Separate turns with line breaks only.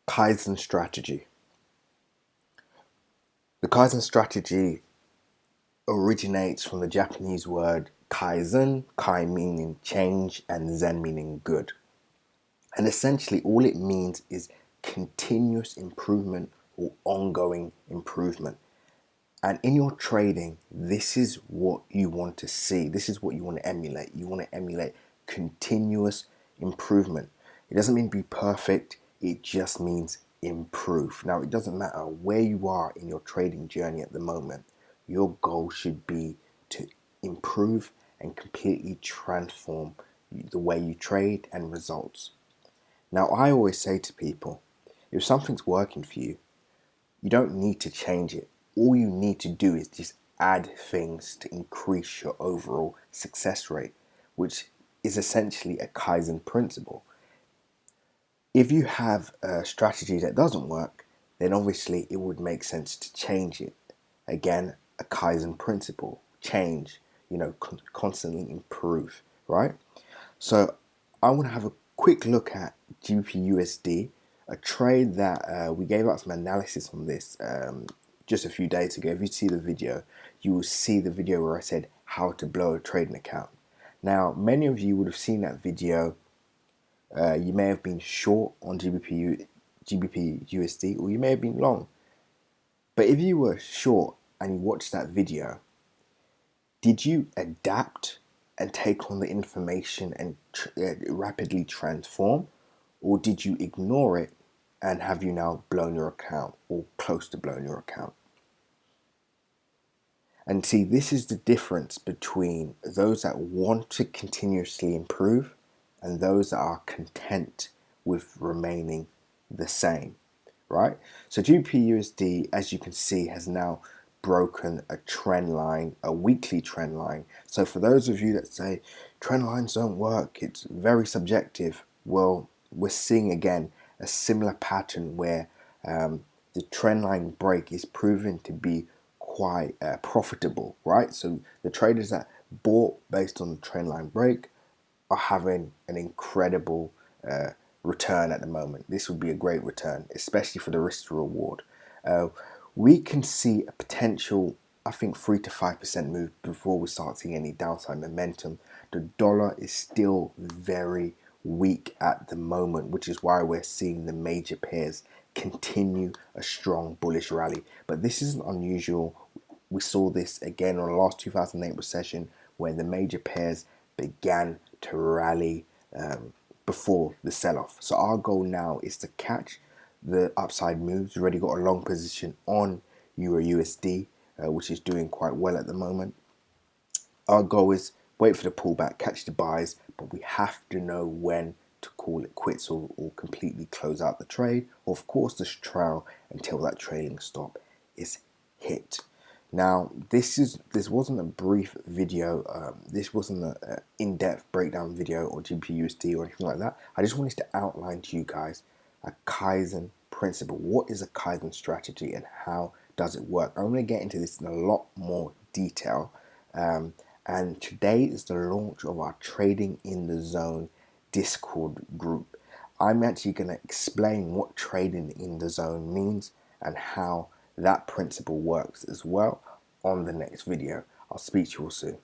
Kaizen Strategy. The Kaizen Strategy originates from the Japanese word Kaizen, Kai meaning change and Zen meaning good. And essentially all it means is continuous improvement or ongoing improvement. And in your trading, this is what you want to see. This is what you want to emulate. You want to emulate continuous improvement. It doesn't mean be perfect. It just means improve. Now, it doesn't matter where you are in your trading journey at the moment. Your goal should be to improve and completely transform the way you trade and results. Now, I always say to people, if something's working for you, you don't need to change it. All you need to do is just add things to increase your overall success rate, which is essentially a Kaizen principle. If you have a strategy that doesn't work, then obviously it would make sense to change it. Again, a Kaizen principle, change, constantly improve, right? So I want to have a quick look at GBPUSD, a trade that we gave out some analysis on this just a few days ago. If you see the video, you will see the video where I said how to blow a trading account. Now, many of you would have seen that video. You may have been short on GBPUSD, or you may have been long. But if you were short and you watched that video, did you adapt and take on the information and rapidly transform, or did you ignore it and have you now blown your account or close to blowing your account? And see, this is the difference between those that want to continuously improve and those that are content with remaining the same, right? So GBPUSD, as you can see, has now broken a trend line, a weekly trend line. So for those of you that say trend lines don't work, it's very subjective, well, we're seeing again a similar pattern where the trend line break is proven to be quite profitable, right? So the traders that bought based on the trend line break are having an incredible return at the moment. This would be a great return, especially for the risk to reward. We can see a potential, I think, 3 to 5% move before we start seeing any downside momentum. The dollar is still very weak at the moment, which is why we're seeing the major pairs continue a strong bullish rally. But this isn't unusual. We saw this again on the last 2008 recession where the major pairs began to rally before the sell-off. So our goal now is to catch the upside moves. We've already got a long position on Euro USD, which is doing quite well at the moment. Our goal is wait for the pullback, catch the buys, but we have to know when to call it quits or completely close out the trade, or of course just trail until that trailing stop is hit. Now, this wasn't a brief video. This wasn't an in-depth breakdown video or GBPUSD or anything like that. I just wanted to outline to you guys a Kaizen principle. What is a Kaizen strategy and how does it work? I'm going to get into this in a lot more detail. And today is the launch of our Trading in the Zone Discord group. I'm actually going to explain what trading in the zone means and how that principle works as well on the next video. I'll speak to you all soon.